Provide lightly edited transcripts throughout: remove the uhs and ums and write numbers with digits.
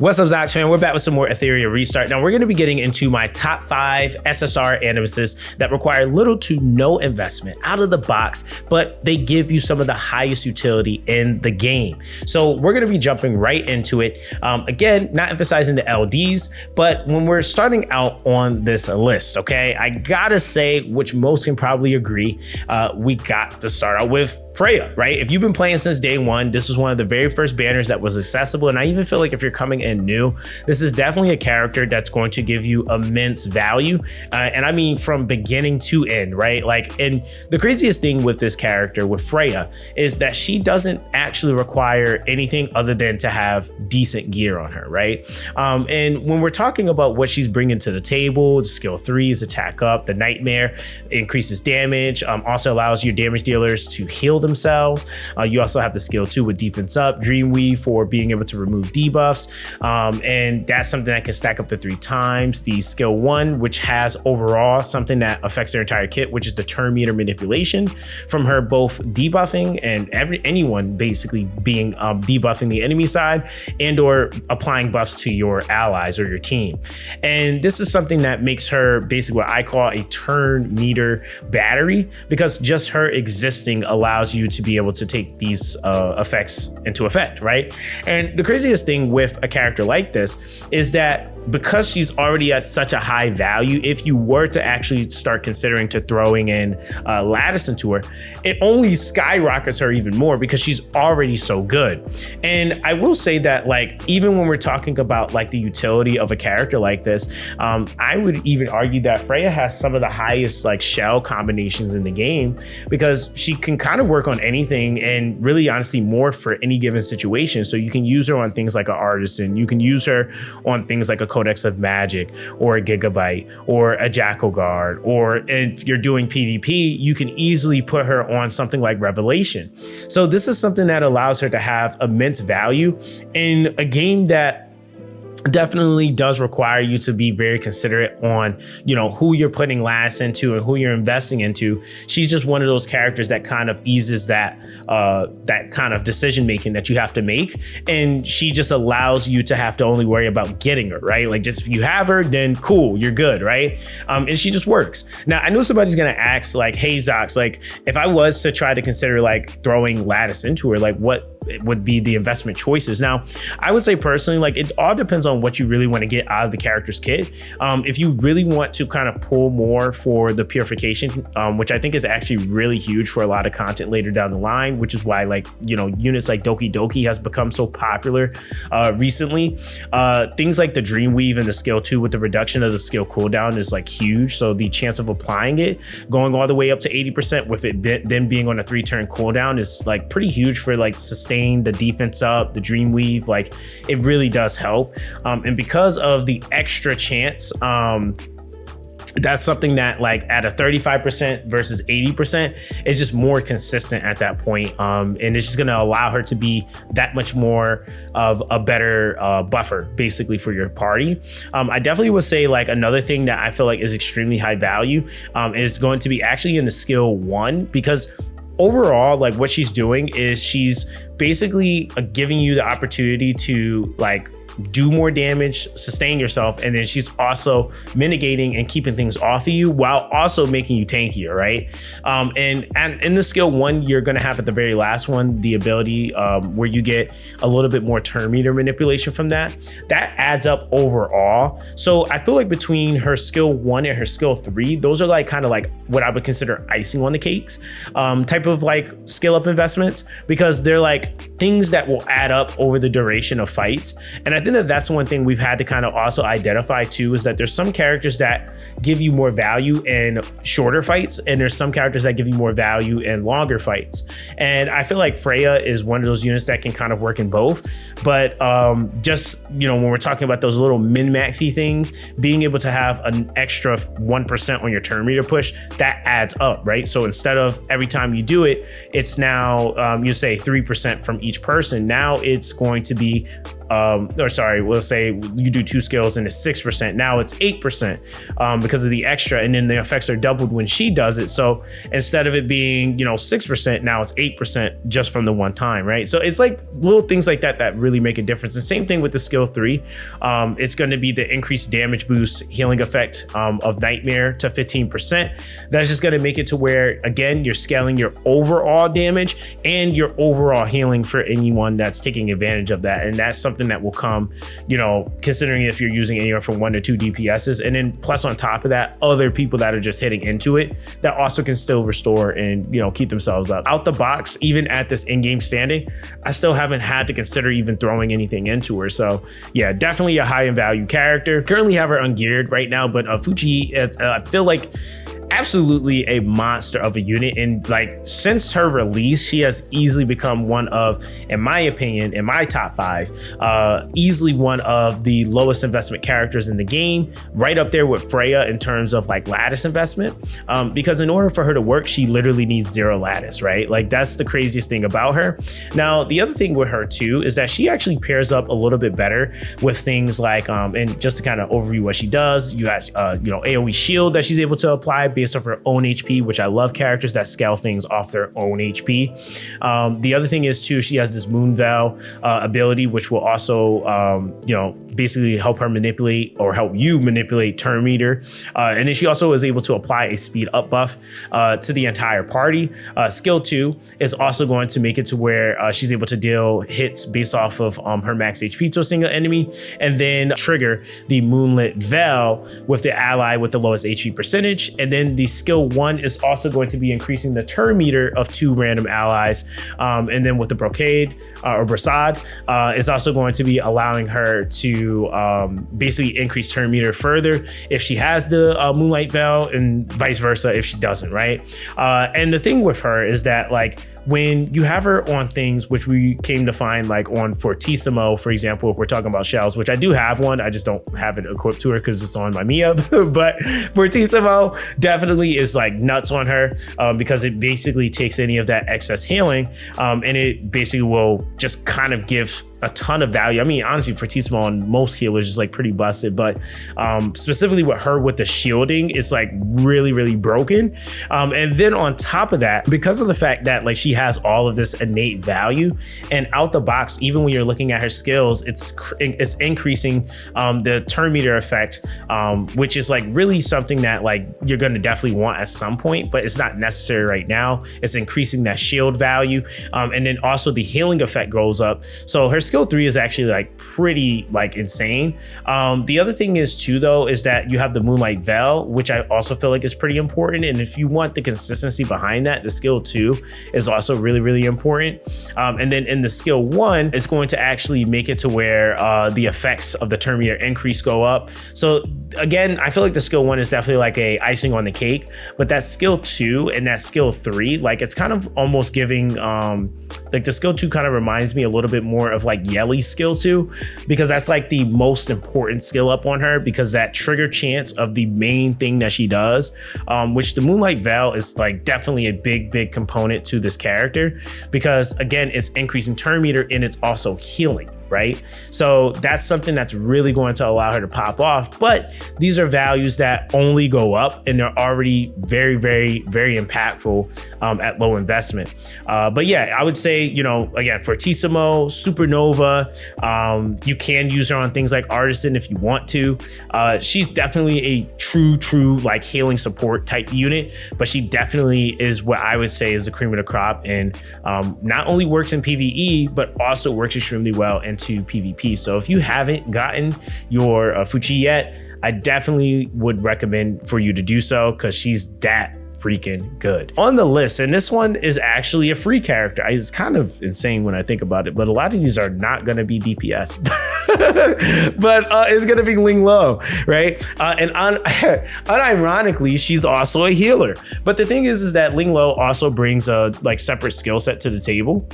What's up, Zoxaskun? We're back with some more Etheria Restart. Now, we're going to be getting into my top 5 SSR Animuses that require little to no investment out of the box, but they give you some of the highest utility in the game. So we're going to be jumping right into it. Again, not emphasizing the LDs, but when we're starting out on this list, okay, I gotta say, which most can probably agree, we got to start out with Freya, right? If you've been playing since day one, this was one of the very first banners that was accessible. And I even feel like if you're coming in new, this is definitely a character that's going to give you immense value. And I mean, from beginning to end, right? Like, and the craziest thing with this character, with Freya, is that she doesn't actually require anything other than to have decent gear on her, right? And when we're talking about what she's bringing to the table, skill 3 is attack up, the nightmare increases damage, also allows your damage dealers to heal themselves. You also have the skill 2 with defense up, Dreamweave for being able to remove debuffs. And that's something that can stack up to 3 times. The skill 1, which has overall something that affects their entire kit, which is the turn meter manipulation, from her both debuffing and anyone basically being debuffing the enemy side and or applying buffs to your allies or your team. And this is something that makes her basically what I call a turn meter battery, because just her existing allows you to be able to take these effects into effect, right? And the craziest thing with a character like this is that because she's already at such a high value, if you were to actually start considering to throwing in Lattice into her, it only skyrockets her even more because she's already so good. And I will say that, like, even when we're talking about like the utility of a character like this, I would even argue that Freya has some of the highest like shell combinations in the game, because she can kind of work on anything and really honestly more for any given situation. So you can use her on things like an Artisan, you can use her on things like a Codex of Magic or a Gigabyte or a Jackal Guard, or if you're doing PvP, you can easily put her on something like Revelation. So this is something that allows her to have immense value in a game that definitely does require you to be very considerate on, you know, who you're putting Lattice into and who you're investing into. She's just one of those characters that kind of eases that that kind of decision making that you have to make, and she just allows you to have to only worry about getting her, right? Like, just if you have her, then cool, you're good, right? And she just works. Now, I know somebody's gonna ask, like, hey Zox, like, if I was to try to consider like throwing Lattice into her, like, what would be the investment choices? Now, I would say personally, like, it all depends on what you really want to get out of the character's kit. If you really want to kind of pull more for the purification, which I think is actually really huge for a lot of content later down the line, which is why, like, you know, units like Doki Doki has become so popular recently. Things like the Dreamweave and the skill 2 with the reduction of the skill cooldown is like huge. So the chance of applying it going all the way up to 80% with it then being on a 3-turn cooldown is like pretty huge for like sustain the defense up, the Dreamweave. Like, it really does help. And because of the extra chance, that's something that, like, at a 35% versus 80% is just more consistent at that point. And it's just going to allow her to be that much more of a better buffer basically for your party. I definitely would say, like, another thing that I feel like is extremely high value is going to be actually in the skill 1, because overall, like, what she's doing is she's basically giving you the opportunity to, like, do more damage, sustain yourself, and then she's also mitigating and keeping things off of you while also making you tankier, right? And in the skill 1, you're gonna have at the very last one the ability where you get a little bit more turn meter manipulation from that. That adds up overall. So I feel like between her skill 1 and her skill 3, those are like kind of like what I would consider icing on the cakes type of like skill up investments, because they're like things that will add up over the duration of fights. And I think that that's one thing we've had to kind of also identify too, is that there's some characters that give you more value in shorter fights, and there's some characters that give you more value in longer fights. And I feel like Freya is one of those units that can kind of work in both. But just, you know, when we're talking about those little min-maxy things, being able to have an extra 1% on your turn meter push, that adds up, right? So instead of every time you do it, it's now you say 3% from each person. Now it's going to be or sorry, we'll say you do 2 skills and it's 6%. Now it's 8% because of the extra, and then the effects are doubled when she does it. So instead of it being 6%, now it's 8% just from the one time, right? So it's like little things like that that really make a difference. The same thing with the skill 3. It's going to be the increased damage boost healing effect of Nightmare to 15%. That's just going to make it to where, again, you're scaling your overall damage and your overall healing for anyone that's taking advantage of that. And that's something that will come, considering if you're using anywhere from 1 to 2 DPSs. And then plus on top of that, other people that are just hitting into it that also can still restore and, keep themselves up. Out the box, even at this in-game standing, I still haven't had to consider even throwing anything into her. So yeah, definitely a high in value character. Currently have her ungeared right now, but Fuji, I feel like absolutely a monster of a unit, and like since her release, she has easily become one of, in my opinion, in my top 5, easily one of the lowest investment characters in the game, right up there with Freya in terms of like lattice investment, because in order for her to work, she literally needs 0 lattice, right? Like that's the craziest thing about her. Now the other thing with her too is that she actually pairs up a little bit better with things like and just to kind of overview what she does, you got AoE shield that she's able to apply based off her own HP, which I love characters that scale things off their own HP. The other thing is too, she has this Moon Veil ability, which will also, basically help her manipulate or help you manipulate turn meter. And then she also is able to apply a speed up buff to the entire party. Skill 2 is also going to make it to where she's able to deal hits based off of her max HP to a single enemy, and then trigger the Moonlit Veil with the ally with the lowest HP percentage. And then the skill 1 is also going to be increasing the turn meter of 2 random allies. And then with the Brocade or Brassard is also going to be allowing her to basically increase turn meter further if she has the Moonlight Veil, and vice versa if she doesn't, right? And the thing with her is that like when you have her on things, which we came to find like on Fortissimo, for example, if we're talking about shells, which I do have one, I just don't have it equipped to her because it's on my Mia. But Fortissimo definitely is like nuts on her because it basically takes any of that excess healing and it basically will just kind of give a ton of value. I mean, honestly, Fortissimo on most healers is like pretty busted, but specifically with her with the shielding, it's like really, really broken. And then on top of that, because of the fact that like she has all of this innate value, and out the box, even when you're looking at her skills, it's increasing the turn meter effect, which is like really something that like you're going to definitely want at some point, but it's not necessary right now. It's increasing that shield value, and then also the healing effect goes up. So her skill 3 is actually like pretty like insane. The other thing is too though is that you have the Moonlight Veil, which I also feel like is pretty important, and if you want the consistency behind that, the skill 2 is also really, really important. And then in the skill 1, it's going to actually make it to where the effects of the turn meter increase go up. So again, I feel like the skill 1 is definitely like a icing on the cake, but that skill 2 and that skill 3, like it's kind of almost giving like the skill 2 kind of reminds me a little bit more of like Yellie's skill 2, because that's like the most important skill up on her, because that trigger chance of the main thing that she does, which the Moonlight Veil is like definitely a big component to this character, because again, it's increasing turn meter and it's also healing, right? So that's something that's really going to allow her to pop off. But these are values that only go up, and they're already very impactful at low investment. But yeah, I would say, again, Fortissimo, Supernova, you can use her on things like Artisan if you want to. She's definitely a true like healing support type unit, but she definitely is what I would say is the cream of the crop, and not only works in PvE, but also works extremely well into PvP. So if you haven't gotten your Fuji yet, I definitely would recommend for you to do so, because she's that freaking good. On the list, and this one is actually a free character. It's kind of insane when I think about it, but a lot of these are not going to be DPS, but it's going to be Linglo, right? And unironically, she's also a healer. But the thing is that Linglo also brings a like separate skill set to the table.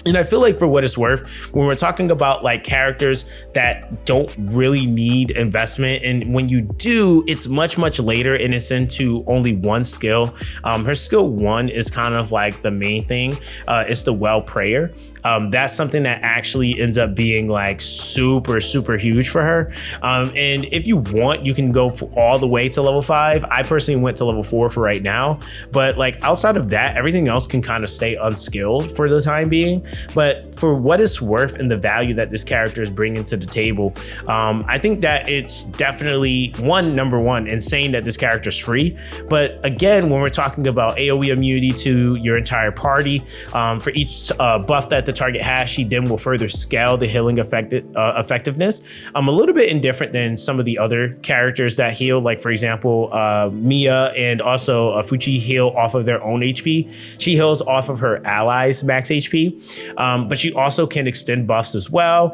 And I feel like for what it's worth, when we're talking about like characters that don't really need investment, and when you do, it's much later and it's into only one skill. Her skill 1 is kind of like the main thing. It's the Well Prayer. That's something that actually ends up being like super, super huge for her. And if you want, you can go all the way to level 5. I personally went to level 4 for right now, but like outside of that, everything else can kind of stay unskilled for the time being. But for what it's worth and the value that this character is bringing to the table, I think that it's definitely number one, insane that this character is free. But again, when we're talking about AoE immunity to your entire party, for each buff that the target has, she then will further scale the healing effectiveness. A little bit indifferent than some of the other characters that heal, like for example, Mia and also Fuji heal off of their own HP. She heals off of her allies' max HP, but she also can extend buffs as well,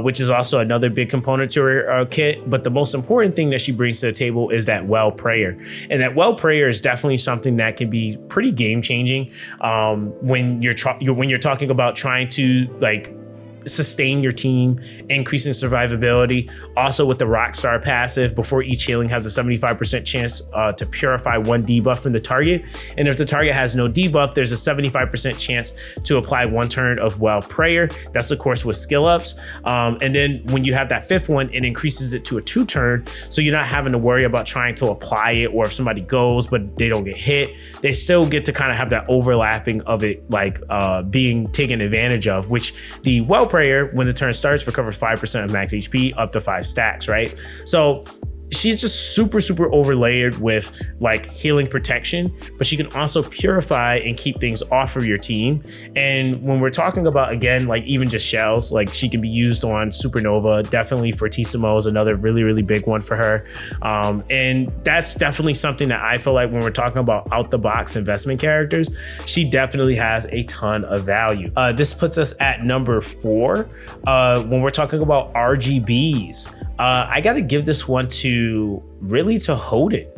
which is also another big component to her kit. But the most important thing that she brings to the table is that Well Prayer, and that Well Prayer is definitely something that can be pretty game changing when you're talking about trying to like sustain your team, increasing survivability. Also with the Rockstar passive, before each healing has a 75% chance to purify 1 debuff from the target. And if the target has no debuff, there's a 75% chance to apply 1 turn of Well Prayer. That's of course with skill ups. And then when you have that 5th one, it increases it to a 2 turn. So you're not having to worry about trying to apply it, or if somebody goes but they don't get hit, they still get to kind of have that overlapping of it like being taken advantage of, which the Well Prayer, when the turn starts, recovers 5% of max HP up to 5 stacks, right? So she's just super, super overlayered with like healing protection, but she can also purify and keep things off of your team. And when we're talking about, again, like even just shells, like she can be used on Supernova, definitely Fortissimo is another really, really big one for her. And that's definitely something that I feel like when we're talking about out the box investment characters, she definitely has a ton of value. This puts us at number 4. When we're talking about RGBs, I got to give this one to Hoden.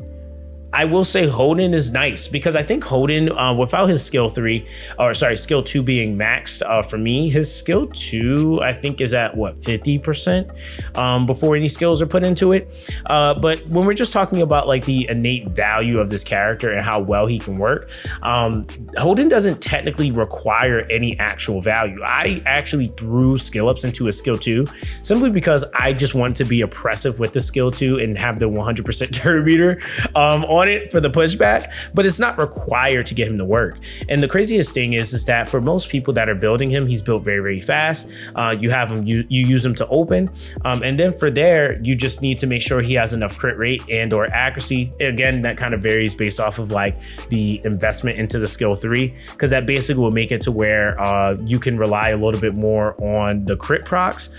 I will say Hoden is nice because I think Hoden, without his skill 2 being maxed, for me, his skill 2, I think is at what, 50% before any skills are put into it. But when we're just talking about like the innate value of this character and how well he can work, Hoden doesn't technically require any actual value. I actually threw skill ups into his skill 2 simply because I just wanted to be oppressive with the skill 2 and have the 100% turn meter on it for the pushback, but it's not required to get him to work. And the craziest thing is that for most people that are building him, he's built very, very fast. You have him, you use him to open, and then for there, you just need to make sure he has enough crit rate and or accuracy. Again, that kind of varies based off of like the investment into the skill 3, because that basically will make it to where you can rely a little bit more on the crit procs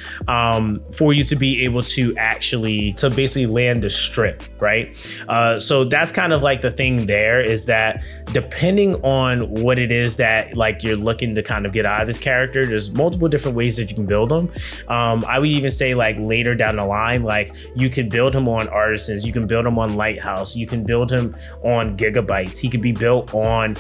for you to be able to basically land the strip, right? So that's kind of like the thing there, is that depending on what it is that like you're looking to kind of get out of this character, there's multiple different ways that you can build them. I would even say like later down the line, like you could build him on Artisans, you can build him on Lighthouse, you can build him on Gigabytes, he could be built on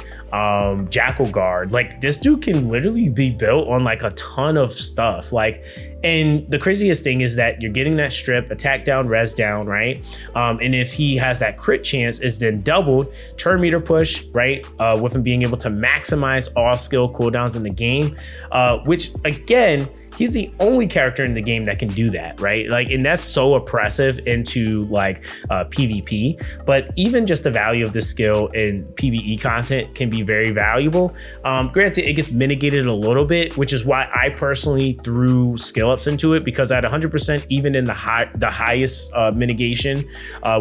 Jackal Guard. Like this dude can literally be built on like a ton of stuff. Like, and the craziest thing is that you're getting that strip, attack down, res down, right? And if he has that crit chance, is then doubled, turn meter push, right? With him being able to maximize all skill cooldowns in the game, which again, he's the only character in the game that can do that, right? Like, and that's so oppressive into like PvP, but even just the value of this skill in PvE content can be very valuable. Granted, it gets mitigated a little bit, which is why I personally threw skill ups into it, because at 100%, even in the highest mitigation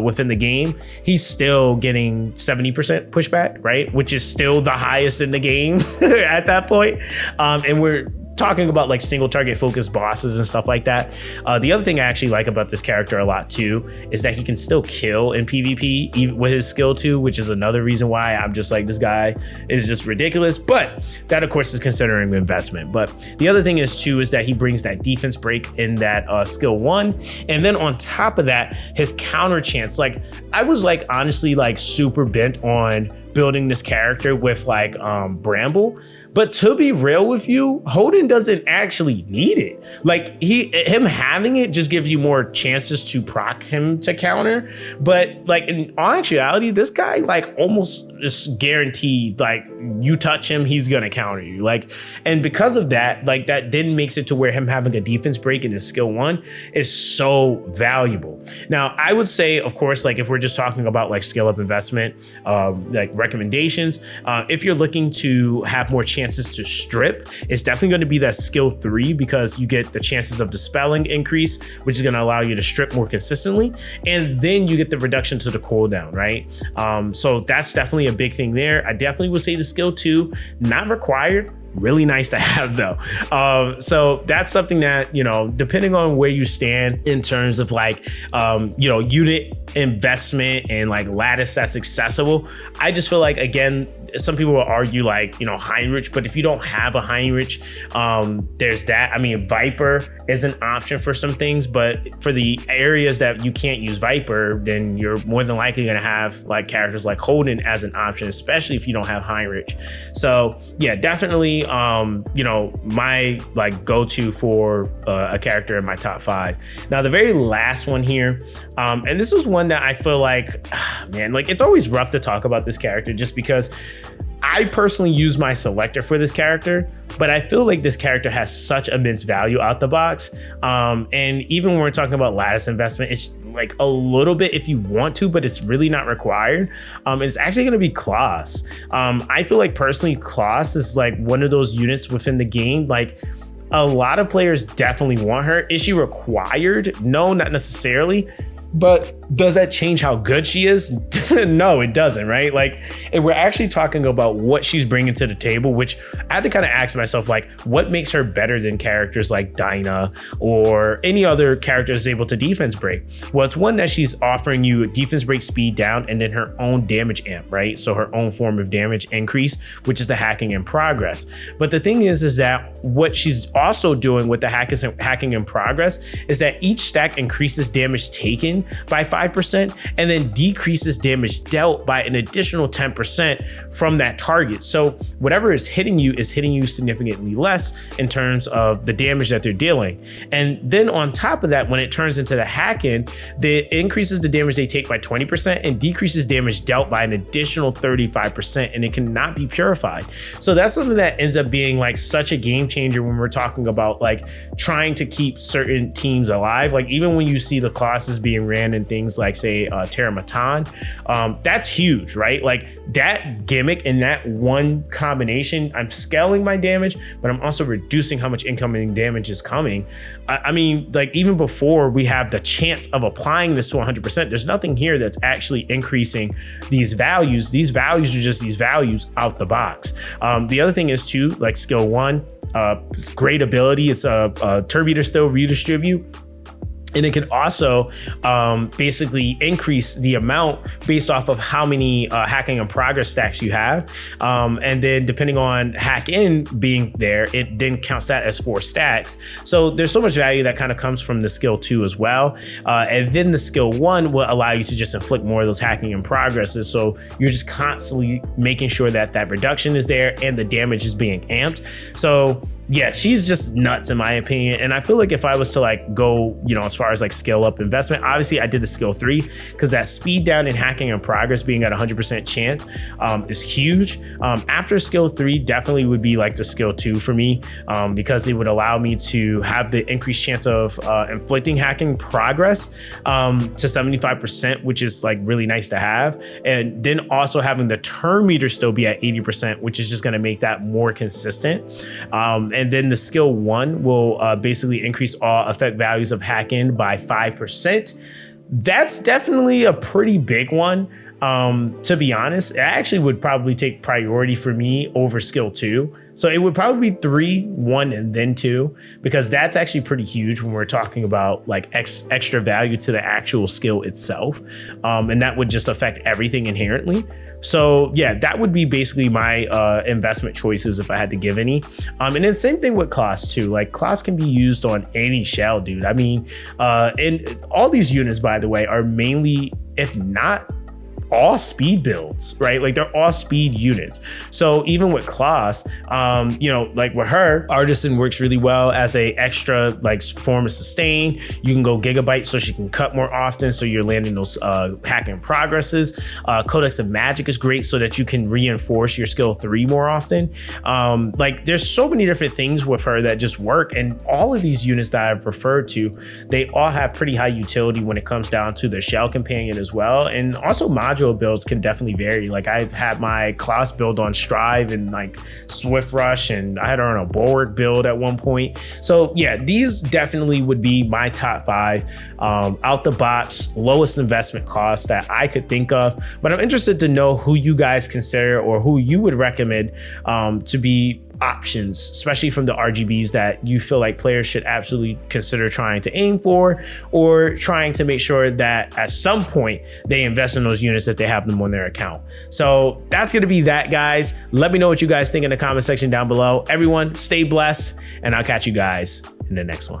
within the game, he's still getting 70% pushback, right? Which is still the highest in the game at that point. And we're talking about like single target focused bosses and stuff like that. The other thing I actually like about this character a lot too is that he can still kill in PvP even with his skill 2, which is another reason why I'm just like, this guy is just ridiculous. But that of course is considering the investment. But the other thing is too is that he brings that defense break in that skill 1, and then on top of that, his counter chance. Like I was like honestly like super bent on building this character with like Bramble. But to be real with you, Hoden doesn't actually need it. Like him having it just gives you more chances to proc him to counter. But like in all actuality, this guy like almost is guaranteed, like you touch him, he's gonna counter you. Like, and because of that, like that then makes it to where him having a defense break in his skill 1 is so valuable. Now, I would say, of course, like if we're just talking about like skill up investment, like recommendations, if you're looking to have more chances to strip, it's definitely going to be that skill 3 because you get the chances of dispelling increase, which is going to allow you to strip more consistently, and then you get the reduction to the cooldown, right? So that's definitely a big thing there. I definitely would say the skill 2, not required, really nice to have though. So that's something that, you know, depending on where you stand in terms of like, you know, unit investment and like lattice that's accessible, I just feel like, again, some people will argue like, you know, Heinrich, but if you don't have a Heinrich, there's that. I mean, Viper is an option for some things, but for the areas that you can't use Viper, then you're more than likely going to have like characters like Hoden as an option, especially if you don't have Heinrich. So yeah, definitely, you know, my like go-to for a character in my top 5. Now, the very last one here, and this is one that I feel like, man, like it's always rough to talk about this character just because I personally use my selector for this character, but I feel like this character has such immense value out the box. And even when we're talking about lattice investment, it's like a little bit if you want to, but it's really not required. It's actually going to be Claus. I feel like personally, Claus is like one of those units within the game. Like a lot of players definitely want her. Is she required? No, not necessarily. But does that change how good she is? No, it doesn't, right? Like, if we're actually talking about what she's bringing to the table, which I had to kind of ask myself, like, what makes her better than characters like Dinah or any other characters able to defense break? Well, it's one that she's offering you defense break speed down and then her own damage amp, right? So her own form of damage increase, which is the hacking in progress. But the thing is that what she's also doing with the hacking in progress is that each stack increases damage taken by 5% and then decreases damage dealt by an additional 10% from that target. So whatever is hitting you significantly less in terms of the damage that they're dealing. And then on top of that, when it turns into the hack-in, it increases the damage they take by 20% and decreases damage dealt by an additional 35%, and it cannot be purified. So that's something that ends up being like such a game changer when we're talking about like trying to keep certain teams alive. Like even when you see the classes being ran in things like say Terra Matan, that's huge, right? Like that gimmick and that one combination, I'm scaling my damage, but I'm also reducing how much incoming damage is coming. I mean, like even before we have the chance of applying this to 100%, there's nothing here that's actually increasing these values. These values are just these values out the box. The other thing is too, like skill 1, it's great ability. It's a Turbo still redistribute. And it can also basically increase the amount based off of how many hacking in progress stacks you have. And then depending on hack in being there, it then counts that as 4 stacks. So there's so much value that kind of comes from the skill 2 as well. And then the skill 1 will allow you to just inflict more of those hacking in progresses. So you're just constantly making sure that that reduction is there and the damage is being amped. So yeah, she's just nuts in my opinion. And I feel like if I was to like go, you know, as far as like scale up investment, obviously I did the skill 3 because that speed down in hacking in progress being at 100% chance is huge. After skill 3 definitely would be like the skill 2 for me because it would allow me to have the increased chance of inflicting hacking progress to 75%, which is like really nice to have. And then also having the turn meter still be at 80%, which is just going to make that more consistent. And then the skill 1 will basically increase all effect values of hack-in by 5%. That's definitely a pretty big one. To be honest, it actually would probably take priority for me over skill 2. So it would probably be 3, 1, and then 2, because that's actually pretty huge when we're talking about like extra value to the actual skill itself. And that would just affect everything inherently. So yeah, that would be basically my investment choices if I had to give any. And then same thing with Claus too. Like Claus can be used on any shell, dude. I mean, and all these units, by the way, are mainly, if not all speed builds, right? Like they're all speed units. So even with Claus, you know, like with her, Artisan works really well as a extra like form of sustain. You can go gigabyte so she can cut more often, so you're landing those hacking progresses. Codex of Magic is great so that you can reinforce your skill 3 more often. Like there's so many different things with her that just work, and all of these units that I've referred to, they all have pretty high utility when it comes down to the shell companion as well. And also module builds can definitely vary. Like I've had my Claus build on Strive and like Swift Rush, and I had her on a Bulwark build at one point. So yeah, these definitely would be my top 5 out the box, lowest investment cost that I could think of. But I'm interested to know who you guys consider or who you would recommend to be options, especially from the RGBs that you feel like players should absolutely consider trying to aim for, or trying to make sure that at some point they invest in those units if they have them on their account. So that's going to be that, guys. Let me know what you guys think in the comment section down below. Everyone, stay blessed, and I'll catch you guys in the next one.